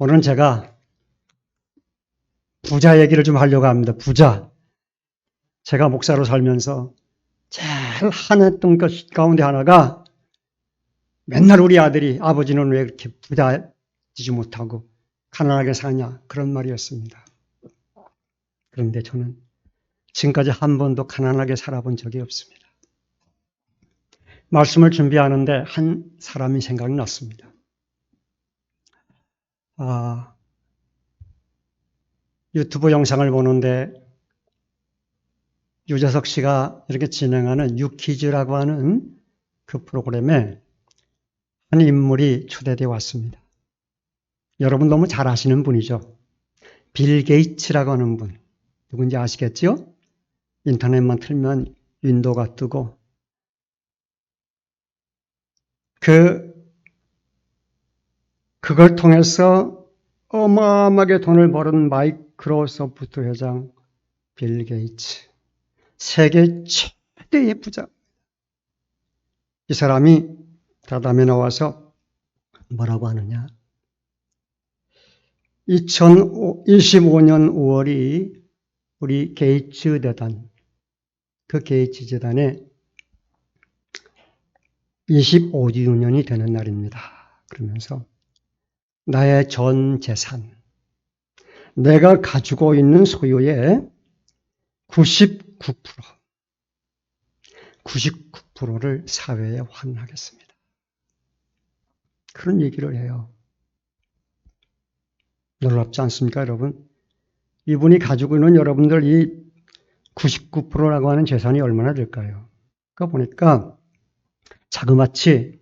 오늘은 제가 부자 얘기를 좀 하려고 합니다. 부자. 제가 목사로 살면서 제일 화냈던 것 가운데 하나가 맨날 우리 아들이 아버지는 왜 이렇게 부자지지 못하고 가난하게 사냐 그런 말이었습니다. 그런데 저는 지금까지 한 번도 가난하게 살아본 적이 없습니다. 말씀을 준비하는데 한 사람이 생각이 났습니다. 유튜브 영상을 보는데 유재석 씨가 이렇게 진행하는 유퀴즈라고 하는 그 프로그램에 한 인물이 초대되어 왔습니다. 여러분 너무 잘 아시는 분이죠. 빌 게이츠라고 하는 분. 누군지 아시겠죠? 인터넷만 틀면 윈도우가 뜨고 그걸 통해서 어마어마하게 돈을 버는 마이크로소프트 회장 빌 게이츠. 세계 최대의 부자. 이 사람이 다담에 나와서 뭐라고 하느냐. 2025년 5월이 우리 게이츠 재단, 그 게이츠 재단의 25주년이 되는 날입니다. 그러면서 나의 전 재산, 내가 가지고 있는 소유의 99%를 사회에 환원하겠습니다. 그런 얘기를 해요. 놀랍지 않습니까, 여러분? 이분이 가지고 있는 여러분들 이 99%라고 하는 재산이 얼마나 될까요? 그거 보니까 자그마치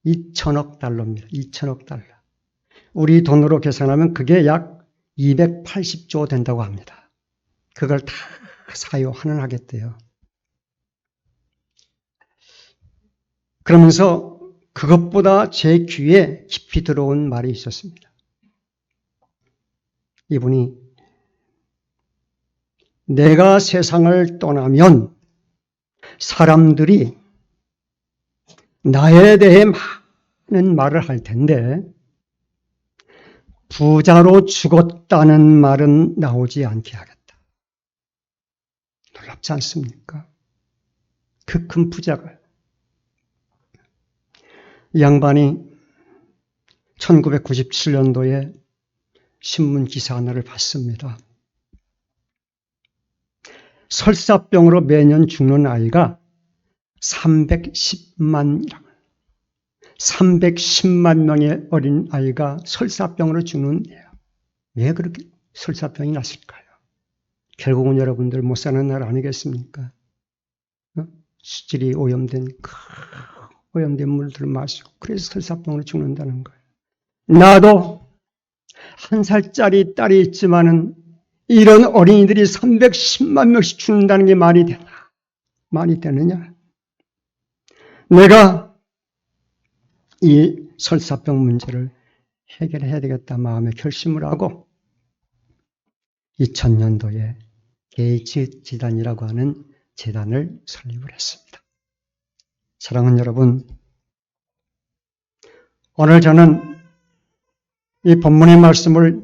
2천억 달러입니다. 2천억 달러. 우리 돈으로 계산하면 그게 약 280조 된다고 합니다. 그걸 다 사유 환원하겠대요. 그러면서 그것보다 제 귀에 깊이 들어온 말이 있었습니다. 이분이 내가 세상을 떠나면 사람들이 나에 대해 많은 말을 할 텐데 부자로 죽었다는 말은 나오지 않게 하겠다. 놀랍지 않습니까? 그 큰 부자가. 이 양반이 1997년도에 신문 기사 하나를 봤습니다. 설사병으로 매년 죽는 아이가 310만 명의 어린 아이가 설사병으로 죽는데요. 왜 그렇게 설사병이 났을까요? 결국은 여러분들 못 사는 날 아니겠습니까? 수질이 오염된 물들을 마시고 그래서 설사병으로 죽는다는 거예요. 나도 1살짜리 딸이 있지만은 이런 어린이들이 310만 명씩 죽는다는 게 말이 되나? 말이 되느냐? 내가 이 설사병 문제를 해결해야 되겠다 마음에 결심을 하고 2000년도에 게이츠 재단이라고 하는 재단을 설립을 했습니다. 사랑하는 여러분, 오늘 저는 이 본문의 말씀을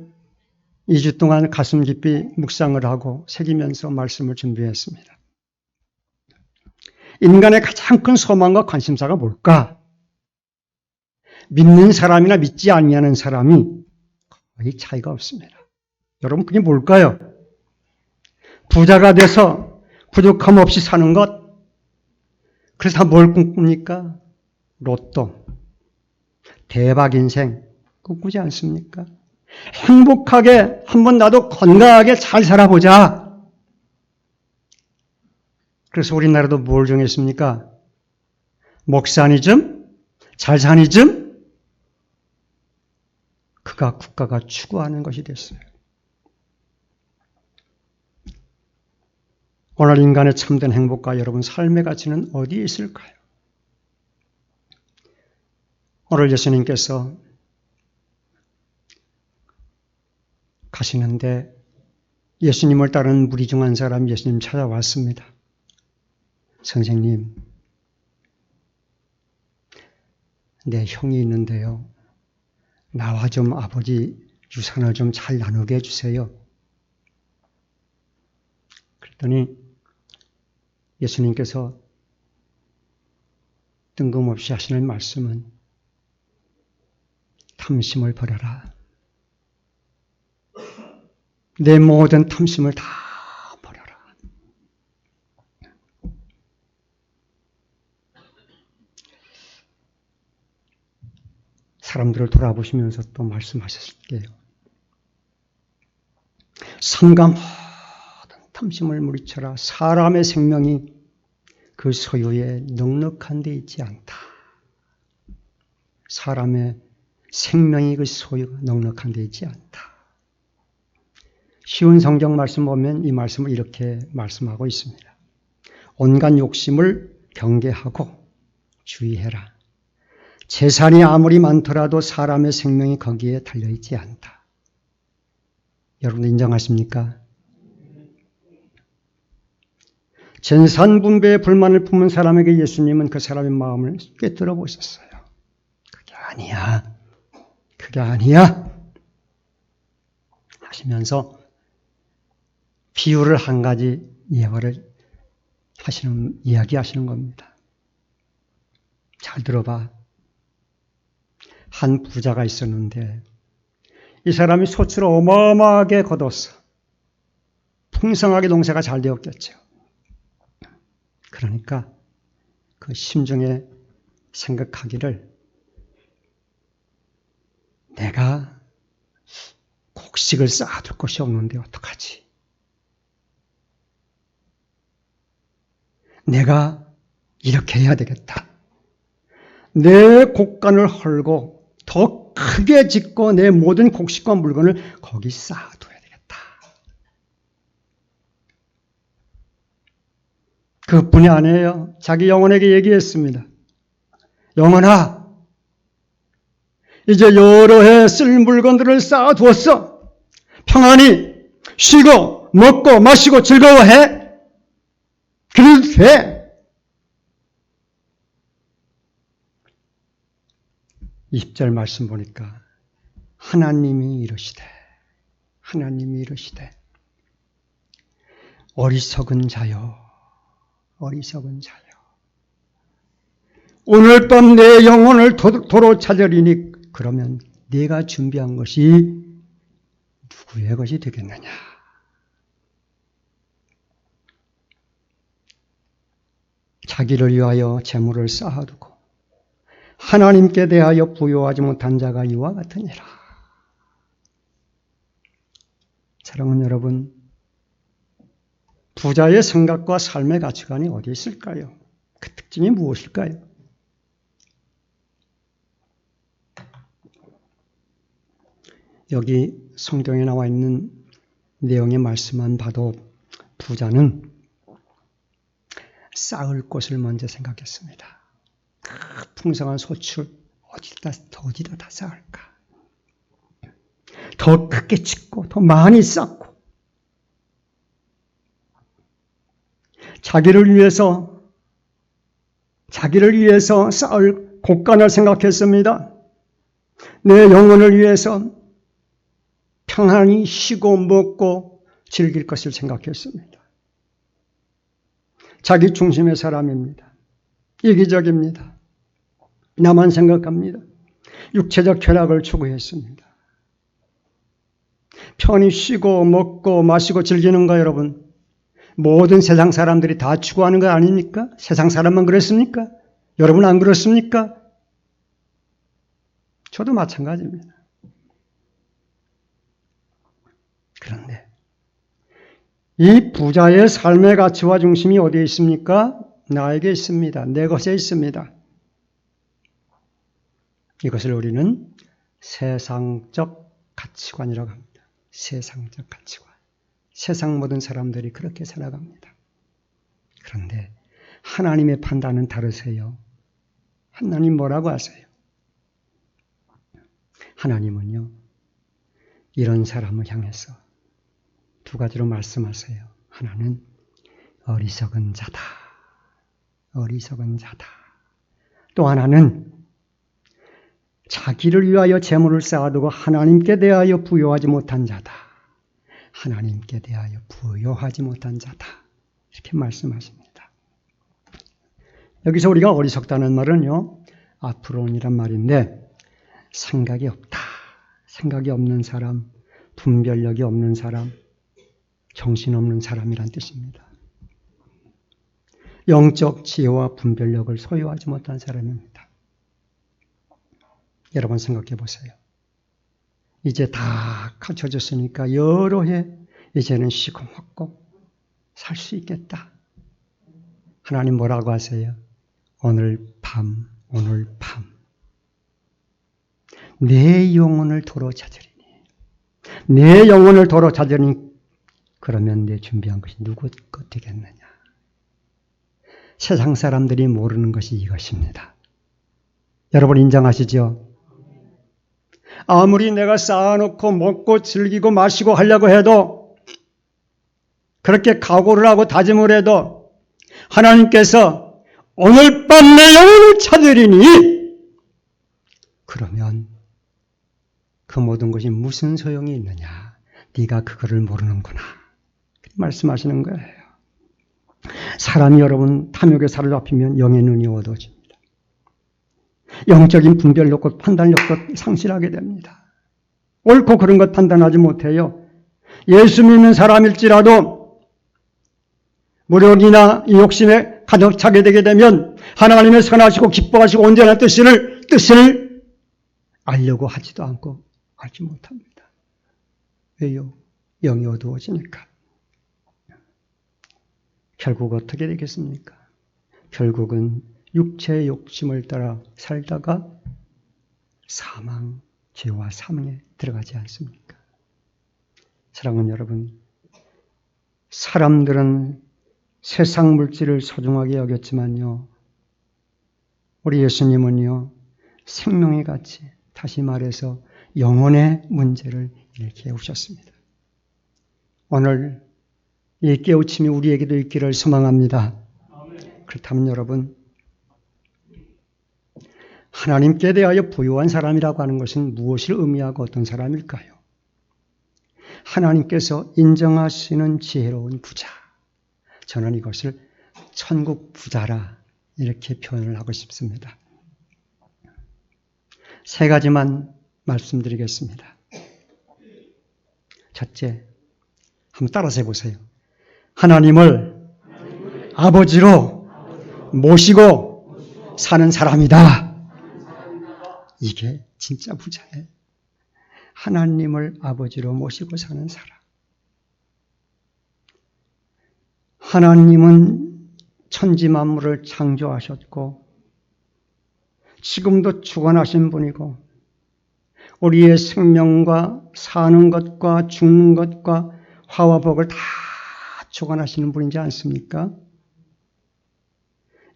2주 동안 가슴 깊이 묵상을 하고 새기면서 말씀을 준비했습니다. 인간의 가장 큰 소망과 관심사가 뭘까? 믿는 사람이나 믿지 아니하는 사람이 거의 차이가 없습니다. 여러분 그게 뭘까요? 부자가 돼서 부족함 없이 사는 것. 그래서 다 뭘 꿈꿉니까? 로또, 대박 인생 꿈꾸지 않습니까? 행복하게 한번 나도 건강하게 잘 살아보자. 그래서 우리나라도 뭘 정했습니까? 목사니즘, 잘사니즘, 그가 국가가 추구하는 것이 됐어요. 오늘 인간의 참된 행복과 여러분 삶의 가치는 어디에 있을까요? 오늘 예수님께서 가시는데 예수님을 따르는 무리 중 한 사람이 예수님 찾아왔습니다. 선생님, 내 형이 있는데요. 나와 좀 아버지 유산을 좀 잘 나누게 해주세요. 그랬더니 예수님께서 뜬금없이 하시는 말씀은 탐심을 버려라. 내 모든 탐심을 다 버려라. 사람들을 돌아보시면서 또 말씀하셨을게요. 삼가 모든 탐심을 물리쳐라. 사람의 생명이 그 소유에 넉넉한 데 있지 않다. 사람의 생명이 그 소유가 넉넉한 데 있지 않다. 쉬운 성경 말씀 보면 이 말씀을 이렇게 말씀하고 있습니다. 온갖 욕심을 경계하고 주의해라. 재산이 아무리 많더라도 사람의 생명이 거기에 달려있지 않다. 여러분 인정하십니까? 재산 분배에 불만을 품은 사람에게 예수님은 그 사람의 마음을 꿰뚫어 보셨어요. 그게 아니야. 그게 아니야. 하시면서 비유를 한 가지 예화를 이야기하시는 겁니다. 잘 들어봐. 한 부자가 있었는데 이 사람이 소출을 어마어마하게 거뒀어. 풍성하게 농사가 잘 되었겠죠. 그러니까 그 심중에 생각하기를 내가 곡식을 쌓아둘 곳이 없는데 어떡하지? 내가 이렇게 해야 되겠다. 내 곡간을 헐고 더 크게 짓고 내 모든 곡식과 물건을 거기 쌓아둬야 되겠다. 그뿐이 아니에요. 자기 영혼에게 얘기했습니다. 영혼아, 이제 여러 해 쓸 물건들을 쌓아두었어. 평안히 쉬고 먹고 마시고 즐거워해. 그래도 돼. 20절 말씀 보니까 하나님이 이러시되 어리석은 자여 어리석은 자여 오늘 밤 내 영혼을 도로 찾으리니 그러면 네가 준비한 것이 누구의 것이 되겠느냐. 자기를 위하여 재물을 쌓아두고 하나님께 대하여 부요하지 못한 자가 이와 같으니라. 사랑하는 여러분, 부자의 생각과 삶의 가치관이 어디 있을까요? 그 특징이 무엇일까요? 여기 성경에 나와 있는 내용의 말씀만 봐도 부자는 쌓을 곳을 먼저 생각했습니다. 풍성한 소출 어디다 다 쌓을까? 더 크게 짓고 더 많이 쌓고 자기를 위해서 쌓을 곳간을 생각했습니다. 내 영혼을 위해서 평안히 쉬고 먹고 즐길 것을 생각했습니다. 자기 중심의 사람입니다. 이기적입니다. 나만 생각합니다. 육체적 쾌락을 추구했습니다. 편히 쉬고 먹고 마시고 즐기는 거 여러분, 모든 세상 사람들이 다 추구하는 거 아닙니까? 세상 사람만 그랬습니까? 여러분 안 그렇습니까? 저도 마찬가지입니다. 그런데 이 부자의 삶의 가치와 중심이 어디에 있습니까? 나에게 있습니다. 내 것에 있습니다. 이것을 우리는 세상적 가치관이라고 합니다. 세상적 가치관. 세상 모든 사람들이 그렇게 살아갑니다. 그런데 하나님의 판단은 다르세요. 하나님 뭐라고 하세요? 하나님은요, 이런 사람을 향해서 두 가지로 말씀하세요. 하나는 어리석은 자다. 어리석은 자다. 또 하나는 자기를 위하여 재물을 쌓아두고 하나님께 대하여 부요하지 못한 자다. 하나님께 대하여 부요하지 못한 자다. 이렇게 말씀하십니다. 여기서 우리가 어리석다는 말은요, 앞으로이란 말인데, 생각이 없다. 생각이 없는 사람, 분별력이 없는 사람, 정신없는 사람이란 뜻입니다. 영적 지혜와 분별력을 소유하지 못한 사람입니다. 여러분 생각해 보세요. 이제 다 갖춰졌으니까 여러 해 이제는 쉬고 먹고 살 수 있겠다. 하나님 뭐라고 하세요? 오늘 밤 내 영혼을 도로 찾으리니 내 영혼을 도로 찾으리니 그러면 내 준비한 것이 누구 것 되겠느냐. 세상 사람들이 모르는 것이 이것입니다. 여러분 인정하시죠? 아무리 내가 쌓아놓고 먹고 즐기고 마시고 하려고 해도 그렇게 각오를 하고 다짐을 해도 하나님께서 오늘 밤 내 영혼을 찾으리니 그러면 그 모든 것이 무슨 소용이 있느냐. 네가 그거를 모르는구나. 말씀하시는 거예요. 사람이 여러분 탐욕에 사로잡히면 영의 눈이 어두워집니다. 영적인 분별력과 판단력도 상실하게 됩니다. 옳고 그른 것 판단하지 못해요. 예수 믿는 사람일지라도 무력이나 이 욕심에 가득 차게 되게 되면 하나님의 선하시고 기뻐하시고 온전한 뜻을 알려고 하지도 않고 알지 못합니다. 왜요? 영이 어두워지니까. 결국 어떻게 되겠습니까? 결국은 육체의 욕심을 따라 살다가 사망, 죄와 사망에 들어가지 않습니까? 사랑하는 여러분, 사람들은 세상 물질을 소중하게 여겼지만요, 우리 예수님은요, 생명의 가치, 다시 말해서 영혼의 문제를 이렇게 오셨습니다. 오늘 이 깨우침이 우리에게도 있기를 소망합니다. 그렇다면 여러분, 하나님께 대하여 부유한 사람이라고 하는 것은 무엇을 의미하고 어떤 사람일까요? 하나님께서 인정하시는 지혜로운 부자. 저는 이것을 천국 부자라 이렇게 표현을 하고 싶습니다. 세 가지만 말씀드리겠습니다. 첫째, 한번 따라서 해보세요. 하나님을 아버지로 모시고 사는 사람이다. 이게 진짜 부자예요. 하나님을 아버지로 모시고 사는 사람. 하나님은 천지 만물을 창조하셨고 지금도 주관하신 분이고 우리의 생명과 사는 것과 죽는 것과 화와 복을 다 주관하시는 분이지 않습니까?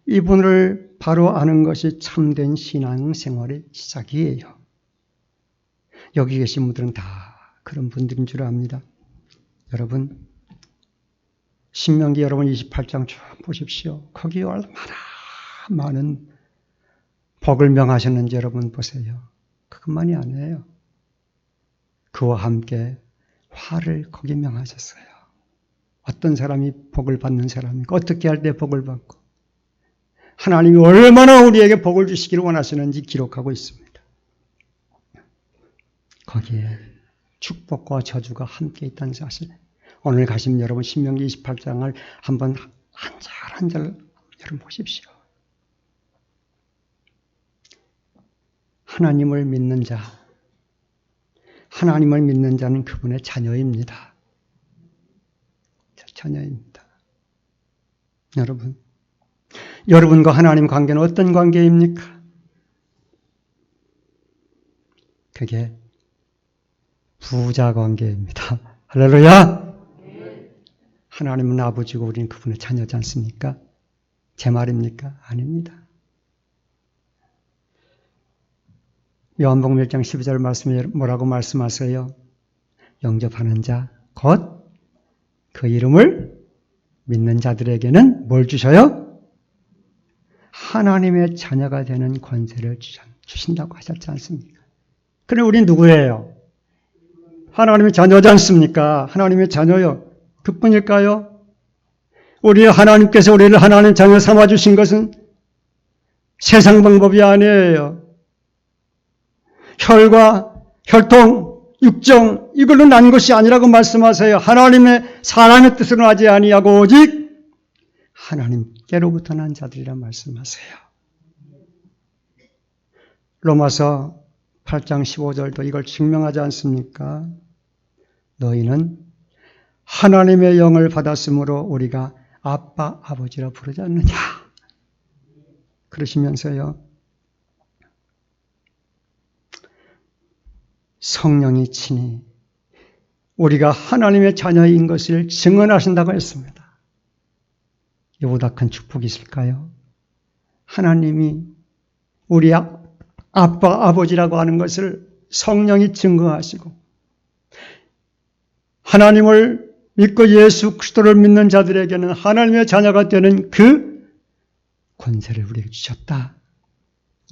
이분을 바로 아는 것이 참된 신앙생활의 시작이에요. 여기 계신 분들은 다 그런 분들인 줄 압니다. 여러분, 신명기 여러분 28장 쭉 보십시오. 거기 얼마나 많은 복을 명하셨는지 여러분 보세요. 그것만이 아니에요. 그와 함께 화를 거기 명하셨어요. 어떤 사람이 복을 받는 사람이고 어떻게 할 때 복을 받고 하나님이 얼마나 우리에게 복을 주시기를 원하시는지 기록하고 있습니다. 거기에 축복과 저주가 함께 있다는 사실. 오늘 가시면 여러분 신명기 28장을 한번 한 절 한 절 여러분 보십시오. 하나님을 믿는 자, 하나님을 믿는 자는 그분의 자녀입니다. 자녀입니다. 여러분과 하나님 관계는 어떤 관계입니까? 그게 부자 관계입니다. 할렐루야! 하나님은 아버지고 우리는 그분의 자녀지 않습니까? 제 말입니까? 아닙니다. 요한복음 1장 12절 말씀에 뭐라고 말씀하세요? 영접하는 자, 곧 그 이름을 믿는 자들에게는 뭘 주셔요? 하나님의 자녀가 되는 권세를 주신다고 하셨지 않습니까? 그럼 우리 누구예요? 하나님의 자녀지 않습니까? 하나님의 자녀요. 그뿐일까요? 우리 하나님께서 우리를 하나님 자녀 삼아주신 것은 세상 방법이 아니에요. 혈과 혈통, 육정 이걸로 난 것이 아니라고 말씀하세요. 하나님의 사람의 뜻으로 하지 아니하고 오직 하나님께로부터 난 자들이라 말씀하세요. 로마서 8장 15절도 이걸 증명하지 않습니까? 너희는 하나님의 영을 받았으므로 우리가 아빠, 아버지라 부르지 않느냐. 그러시면서요. 성령이 친히 우리가 하나님의 자녀인 것을 증언하신다고 했습니다. 이보다 큰 축복이 있을까요? 하나님이 우리 아빠, 아버지라고 하는 것을 성령이 증거하시고 하나님을 믿고 예수 그리스도를 믿는 자들에게는 하나님의 자녀가 되는 그 권세를 우리에게 주셨다.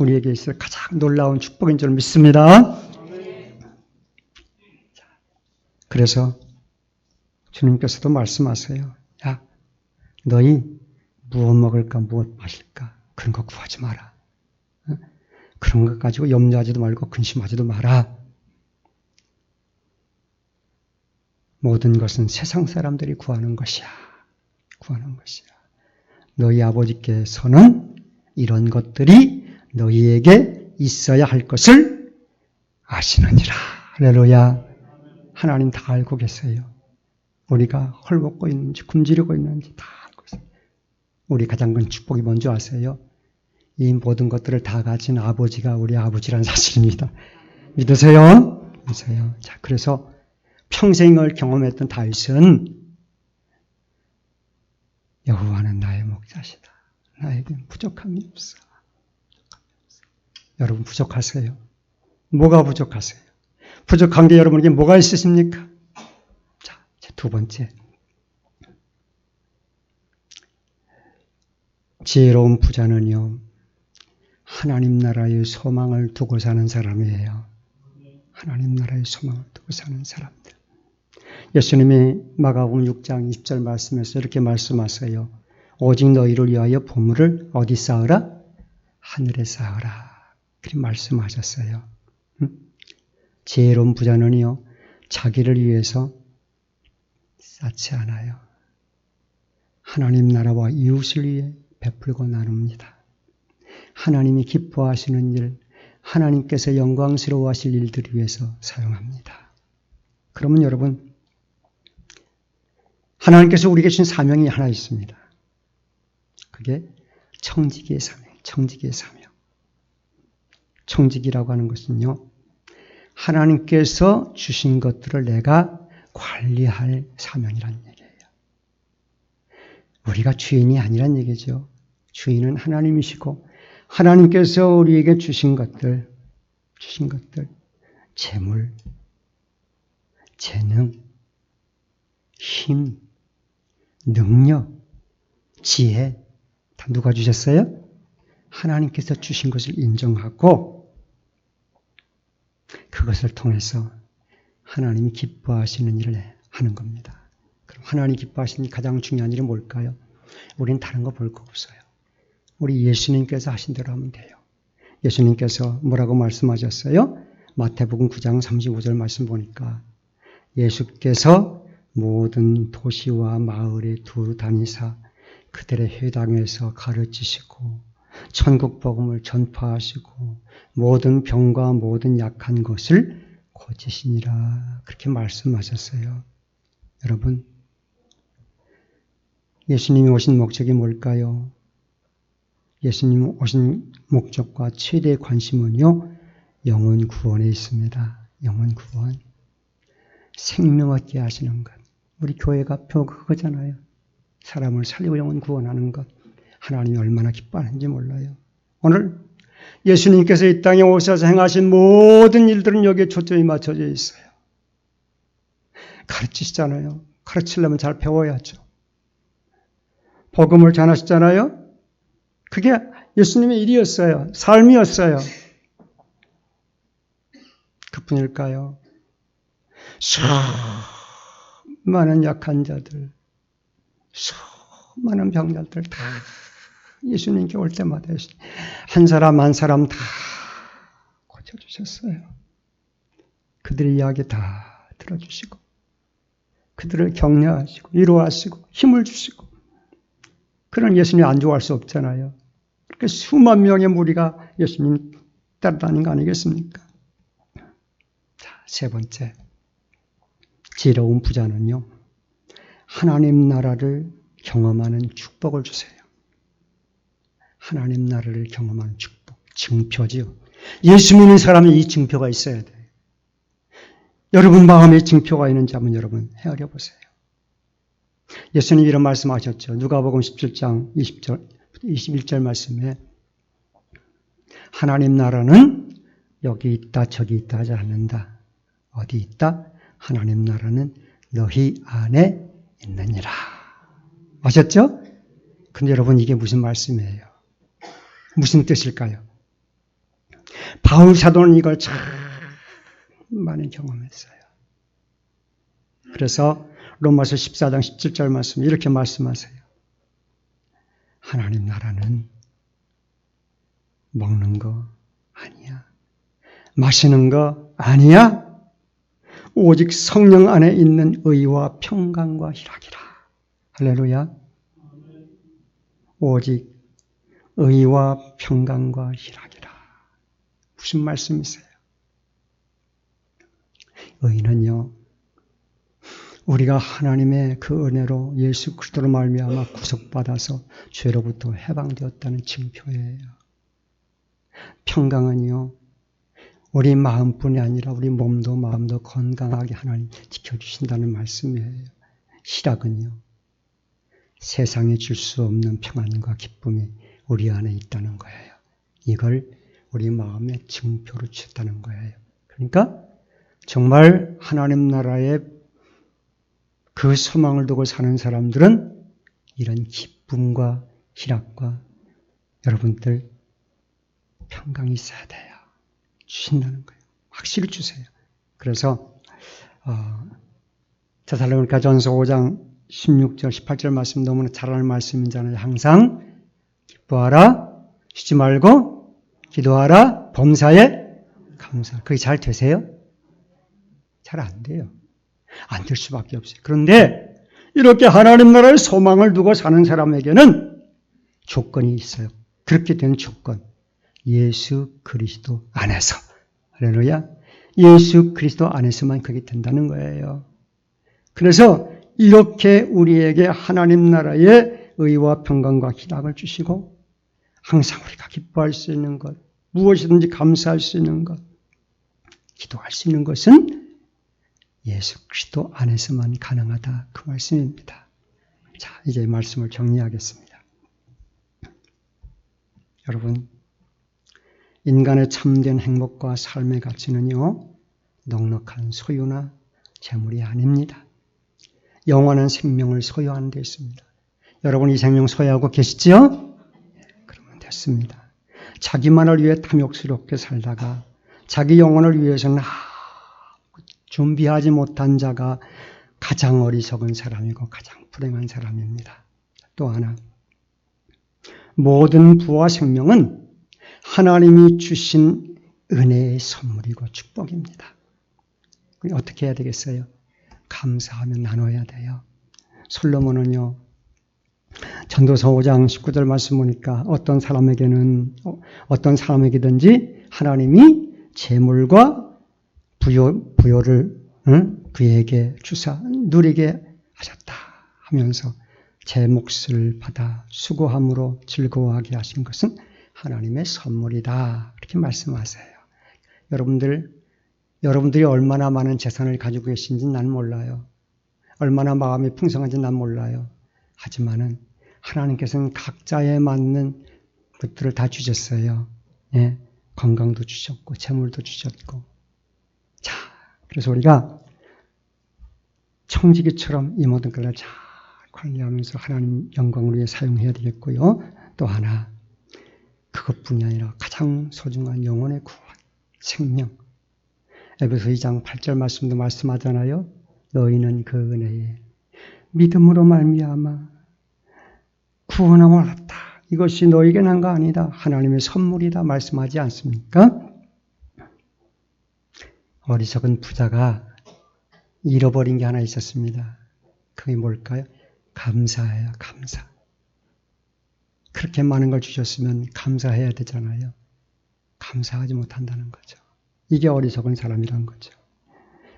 우리에게 있을 가장 놀라운 축복인 줄 믿습니다. 그래서 주님께서도 말씀하세요. 야, 너희 무엇 먹을까 무엇 마실까 그런 거 구하지 마라. 그런 것 가지고 염려하지도 말고 근심하지도 마라. 모든 것은 세상 사람들이 구하는 것이야. 구하는 것이야. 너희 아버지께서는 이런 것들이 너희에게 있어야 할 것을 아시느니라. 할렐루야. 하나님 다 알고 계세요. 우리가 헐벗고 있는지 굶주리고 있는지 다 알고 있어요. 우리 가장 큰 축복이 뭔지 아세요? 이 모든 것들을 다 가진 아버지가 우리 아버지라는 사실입니다. 믿으세요? 믿으세요. 자, 그래서 평생을 경험했던 다윗은 여호와는 나의 목자시다. 나에겐 부족함이 없어. 여러분 부족하세요? 뭐가 부족하세요? 부족한 게 여러분에게 뭐가 있으십니까? 자, 두 번째. 지혜로운 부자는요, 하나님 나라의 소망을 두고 사는 사람이에요. 하나님 나라의 소망을 두고 사는 사람들. 예수님이 마가복음 6장 20절 말씀에서 이렇게 말씀하세요. 오직 너희를 위하여 보물을 어디 쌓으라? 하늘에 쌓으라. 그렇게 말씀하셨어요. 지혜로운 부자는요, 자기를 위해서 쌓지 않아요. 하나님 나라와 이웃을 위해 베풀고 나눕니다. 하나님이 기뻐하시는 일, 하나님께서 영광스러워하실 일들을 위해서 사용합니다. 그러면 여러분, 하나님께서 우리에게 주신 사명이 하나 있습니다. 그게 청지기의 사명, 청지기의 사명. 청지기라고 하는 것은요, 하나님께서 주신 것들을 내가 관리할 사명이라는 얘기예요. 우리가 주인이 아니란 얘기죠. 주인은 하나님이시고 하나님께서 우리에게 주신 것들, 재물, 재능, 힘, 능력, 지혜 다 누가 주셨어요? 하나님께서 주신 것을 인정하고 그것을 통해서 하나님이 기뻐하시는 일을 하는 겁니다. 그럼 하나님이 기뻐하시는 가장 중요한 일은 뭘까요? 우리는 다른 거 볼 거 없어요. 우리 예수님께서 하신 대로 하면 돼요. 예수님께서 뭐라고 말씀하셨어요? 마태복음 9장 35절 말씀 보니까 예수께서 모든 도시와 마을에 두루 다니사 그들의 회당에서 가르치시고 천국 복음을 전파하시고 모든 병과 모든 약한 것을 고치시니라. 그렇게 말씀하셨어요. 여러분, 예수님이 오신 목적이 뭘까요? 예수님이 오신 목적과 최대의 관심은요, 영혼 구원에 있습니다. 영혼 구원. 생명 얻게 하시는 것. 우리 교회가 표 그거잖아요. 사람을 살리고 영혼 구원하는 것. 하나님이 얼마나 기뻐하는지 몰라요. 오늘 예수님께서 이 땅에 오셔서 행하신 모든 일들은 여기에 초점이 맞춰져 있어요. 가르치시잖아요. 가르치려면 잘 배워야죠. 복음을 전하시잖아요. 그게 예수님의 일이었어요. 삶이었어요. 그뿐일까요? 수많은 약한 자들, 수많은 병자들 다 예수님께 올 때마다 한 사람 한 사람 다 고쳐주셨어요. 그들의 이야기 다 들어주시고 그들을 격려하시고 위로하시고 힘을 주시고 그런 예수님 안 좋아할 수 없잖아요. 그렇게 수만 명의 무리가 예수님 따라다닌 거 아니겠습니까? 자, 세 번째. 지혜로운 부자는요. 하나님 나라를 경험하는 축복을 주세요. 하나님 나라를 경험하는 축복, 증표지요. 예수 믿는 사람은 이 증표가 있어야 돼요. 여러분 마음에 증표가 있는지 한번 여러분 헤아려 보세요. 예수님 이런 말씀하셨죠. 누가복음 17장 21절 말씀에 하나님 나라는 여기 있다 저기 있다 하지 않는다. 어디 있다? 하나님 나라는 너희 안에 있느니라. 아셨죠? 근데 여러분 이게 무슨 말씀이에요? 무슨 뜻일까요? 바울 사도는 이걸 참 많이 경험했어요. 그래서 로마서 14장 17절 말씀 이렇게 말씀하세요. 하나님 나라는 먹는 거 아니야. 마시는 거 아니야. 오직 성령 안에 있는 의와 평강과 희락이라. 할렐루야. 오직 의와 평강과 희락이라. 무슨 말씀이세요? 의는요. 우리가 하나님의 그 은혜로 예수 그리스도로 말미암아 구속받아서 죄로부터 해방되었다는 증표예요. 평강은요. 우리 마음뿐이 아니라 우리 몸도 마음도 건강하게 하나님 지켜주신다는 말씀이에요. 희락은요. 세상에 줄 수 없는 평안과 기쁨이 우리 안에 있다는 거예요. 이걸 우리 마음의 증표로 주셨다는 거예요. 그러니까 정말 하나님 나라의 그 소망을 두고 사는 사람들은 이런 기쁨과 희락과 여러분들 평강이 있어야 돼요. 주신다는 거예요. 확실히 주세요. 그래서 데살로니가 전서 5장 16절 18절 말씀 너무나 잘 아는 말씀이잖아요. 항상 기뻐하라, 쉬지 말고 기도하라, 범사에 감사. 그게 잘 되세요? 잘 안 돼요. 안 될 수밖에 없어요. 그런데 이렇게 하나님 나라의 소망을 두고 사는 사람에게는 조건이 있어요. 그렇게 된 조건. 예수 그리스도 안에서. 할렐루야. 예수 그리스도 안에서만 그게 된다는 거예요. 그래서 이렇게 우리에게 하나님 나라의 의와 평강과 희락을 주시고 항상 우리가 기뻐할 수 있는 것, 무엇이든지 감사할 수 있는 것, 기도할 수 있는 것은 예수 그리스도 안에서만 가능하다. 그 말씀입니다. 자, 이제 말씀을 정리하겠습니다. 여러분, 인간의 참된 행복과 삶의 가치는요, 넉넉한 소유나 재물이 아닙니다. 영원한 생명을 소유하는 데 있습니다. 여러분 이 생명 소유하고 계시지요? 그러면 됐습니다. 자기만을 위해 탐욕스럽게 살다가 자기 영혼을 위해서는 준비하지 못한 자가 가장 어리석은 사람이고 가장 불행한 사람입니다. 또 하나, 모든 부와 생명은 하나님이 주신 은혜의 선물이고 축복입니다. 어떻게 해야 되겠어요? 감사하며 나눠야 돼요. 솔로몬은요, 전도서 5장 19절 말씀 보니까 어떤 사람에게든지 하나님이 재물과 부요를 그에게 주사 누리게 하셨다 하면서 제 몫을 받아 수고함으로 즐거워하게 하신 것은 하나님의 선물이다. 이렇게 말씀하세요. 여러분들이 얼마나 많은 재산을 가지고 계신지 난 몰라요. 얼마나 마음이 풍성한지 난 몰라요. 하지만은 하나님께서는 각자에 맞는 것들을 다 주셨어요. 예, 건강도 주셨고 재물도 주셨고. 자, 그래서 우리가 청지기처럼 이 모든 것을 잘 관리하면서 하나님 영광을 위해 사용해야 되겠고요. 또 하나, 그것뿐이 아니라 가장 소중한 영혼의 구원, 생명. 에베소 2장 8절 말씀도 말씀하잖아요. 너희는 그 은혜에 믿음으로 말미암아 구원함을 얻었다. 이것이 너에게 난 거 아니다. 하나님의 선물이다 말씀하지 않습니까? 어리석은 부자가 잃어버린 게 하나 있었습니다. 그게 뭘까요? 감사예요. 감사. 그렇게 많은 걸 주셨으면 감사해야 되잖아요. 감사하지 못한다는 거죠. 이게 어리석은 사람이란 거죠.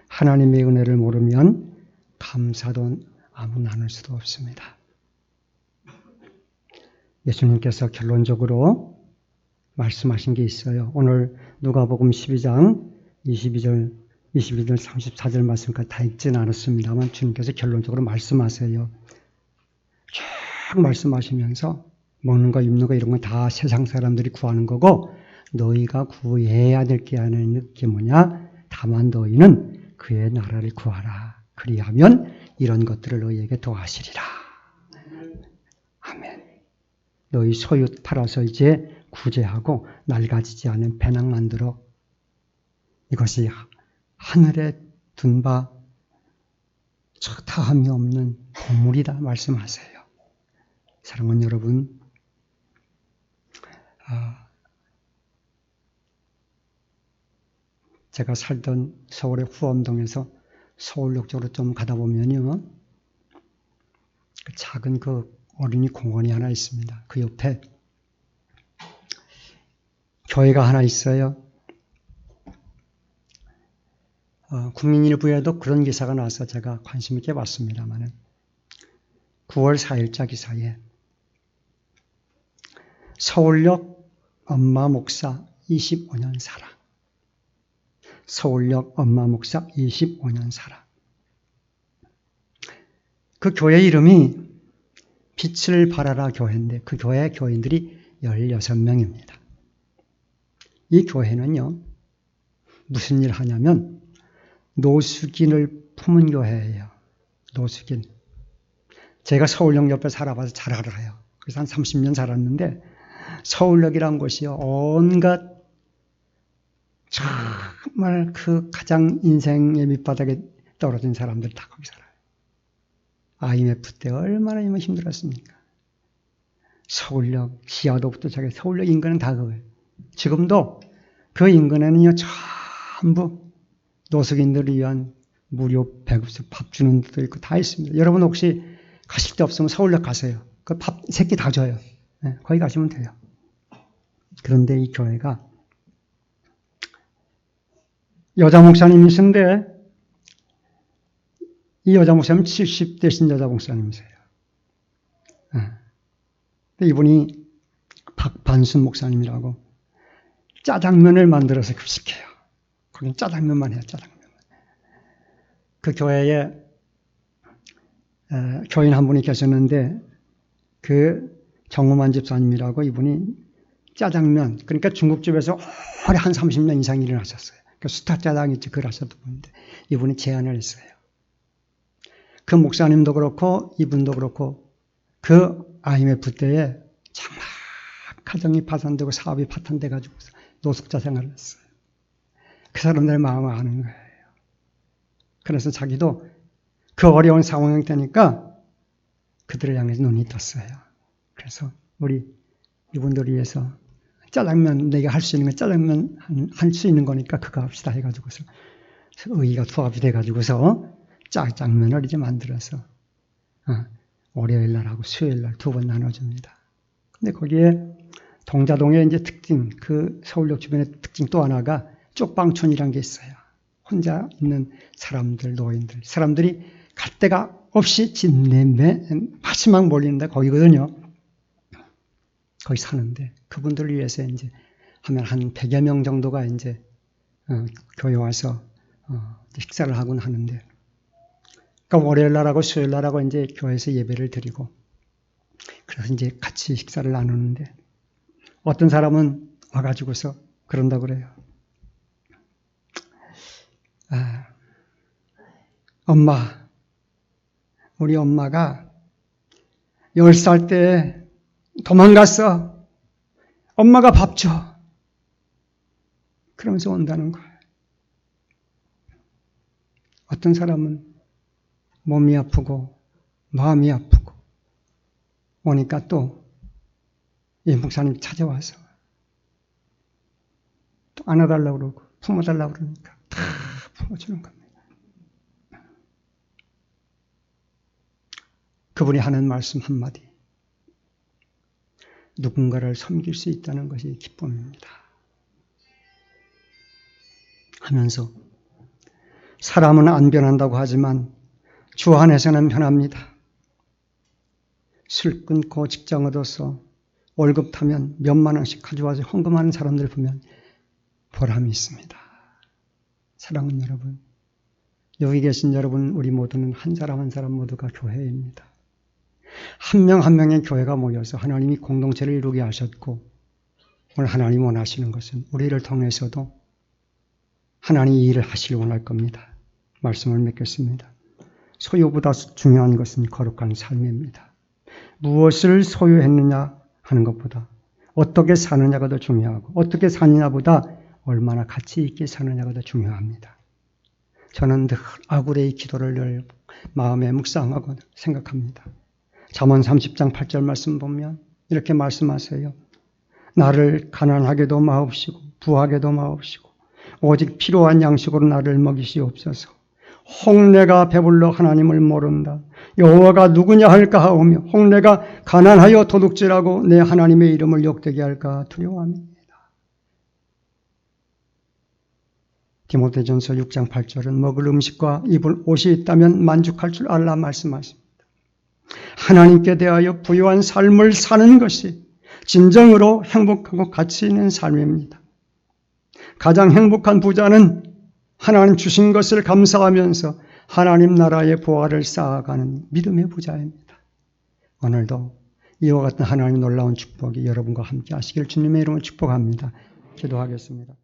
하나님의 은혜를 모르면 감사도 아무 나눌 수도 없습니다. 예수님께서 결론적으로 말씀하신 게 있어요. 오늘 누가복음 12장 22절 34절 말씀까지 다 읽지는 않았습니다만 주님께서 결론적으로 말씀하세요. 쭉 말씀하시면서 먹는 거 입는 거 이런 건 다 세상 사람들이 구하는 거고 너희가 구해야 될 게 하는 게 뭐냐? 다만 너희는 그의 나라를 구하라. 그리하면 이런 것들을 너희에게 더하시리라. 아멘. 너희 소유 팔아서 이제 구제하고 낡아지지 않은 배낭 만들어. 이것이 하늘에 둔 바 다함이 없는 보물이다 말씀하세요. 사랑하는 여러분, 제가 살던 서울의 후엄동에서 서울역 쪽으로 좀 가다 보면요, 작은 그 어린이 공원이 하나 있습니다. 그 옆에 교회가 하나 있어요. 국민일보에도 그런 기사가 나와서 제가 관심 있게 봤습니다만 9월 4일자 기사에 서울역 엄마 목사 25년 사랑. 서울역 엄마 목사 25년 사랑. 그 교회 이름이 빛을 발하라 교회인데 그 교회 교인들이 16명입니다. 이 교회는요, 무슨 일 하냐면 노숙인을 품은 교회예요. 노숙인. 제가 서울역 옆에 살아봐서 잘 알아요. 그래서 한 30년 살았는데 서울역이란 곳이요, 온갖 정말 그 가장 인생의 밑바닥에 떨어진 사람들 다 거기 살아요. IMF 때 얼마나 힘들었습니까? 서울역, 시야도부터 자기 서울역 인근은 다 그거예요. 지금도 그 인근에는요, 전부 노숙인들을 위한 무료 배급소 밥 주는 데도 있고 다 있습니다. 여러분 혹시 가실 데 없으면 서울역 가세요. 그 밥 새끼 다 줘요. 네, 거기 가시면 돼요. 그런데 이 교회가 여자 목사님이신데 이 여자 목사님 70대신 여자 목사님이세요. 네. 이분이 박반순 목사님이라고 짜장면을 만들어서 급식해요. 거긴 짜장면만 해요. 짜장면만. 그 교회에 교인 한 분이 계셨는데 그 정우만 집사님이라고 이분이 짜장면, 그러니까 중국집에서 오래 한 30년 이상 일을 하셨어요. 그 스타 짜장 있지, 그걸 하셨던 분인데 이분이 제안을 했어요. 그 목사님도 그렇고 이분도 그렇고 그 IMF 때에 정말 가정이 파산되고 사업이 파탄돼가지고 노숙자 생활을 했어요. 그 사람들의 마음을 아는 거예요. 그래서 자기도 그 어려운 상황이 되니까 그들을 향해서 눈이 떴어요. 그래서 우리 이분들을 위해서 짜장면, 내가 할 수 있는 건 짜장면 할 수 있는 거니까 그거 합시다 해가지고서 의의가 투합이 돼가지고서 짜장면을 이제 만들어서 월요일 날하고 수요일 날 2번 나눠줍니다. 근데 거기에 동자동의 이제 특징, 그 서울역 주변의 특징 또 하나가 쪽방촌이라는 게 있어요. 혼자 있는 사람들, 노인들, 사람들이 갈 데가 없이 진내매 마지막 몰리는데 거기거든요. 거기 사는데 그분들을 위해서 이제 하면 한 100여 명 정도가 이제 교회 와서 식사를 하곤 하는데, 그러니까 월요일 날하고 수요일 날하고 이제 교회에서 예배를 드리고 그래서 이제 같이 식사를 나누는데 어떤 사람은 와가지고서 그런다 그래요. 엄마, 우리 엄마가 10살 때 도망갔어. 엄마가 밥 줘. 그러면서 온다는 거예요. 어떤 사람은 몸이 아프고 마음이 아프고 오니까 또 이 목사님 찾아와서 또 안아달라고 그러고 품어달라고 그러니까 다 품어주는 겁니다. 그분이 하는 말씀 한마디. 누군가를 섬길 수 있다는 것이 기쁨입니다. 하면서 사람은 안 변한다고 하지만 주 안에서는 변합니다. 술 끊고 직장 얻어서 월급 타면 몇만 원씩 가져와서 헌금하는 사람들 보면 보람이 있습니다. 사랑하는 여러분, 여기 계신 여러분 우리 모두는 한 사람 한 사람 모두가 교회입니다. 한 명 한 명의 교회가 모여서 하나님이 공동체를 이루게 하셨고 오늘 하나님 원하시는 것은 우리를 통해서도 하나님이 일을 하시길 원할 겁니다. 말씀을 맺겠습니다. 소유보다 중요한 것은 거룩한 삶입니다. 무엇을 소유했느냐 하는 것보다 어떻게 사느냐가 더 중요하고 어떻게 사느냐보다 얼마나 가치 있게 사느냐가 더 중요합니다. 저는 늘 아구레의 기도를 늘 마음에 묵상하고 생각합니다. 잠언 30장 8절 말씀 보면 이렇게 말씀하세요. 나를 가난하게도 마옵시고 부하게도 마옵시고 오직 필요한 양식으로 나를 먹이시옵소서. 혹 내가 배불러 하나님을 모른다. 여호와가 누구냐 할까 하오며 혹 내가 가난하여 도둑질하고 내 하나님의 이름을 욕되게 할까 두려워합니다. 디모데전서 6장 8절은 먹을 음식과 입을 옷이 있다면 만족할 줄 알라 말씀하십니다. 하나님께 대하여 부유한 삶을 사는 것이 진정으로 행복하고 가치 있는 삶입니다. 가장 행복한 부자는 하나님 주신 것을 감사하면서 하나님 나라의 보화를 쌓아가는 믿음의 부자입니다. 오늘도 이와 같은 하나님 놀라운 축복이 여러분과 함께 하시길 주님의 이름으로 축복합니다. 기도하겠습니다.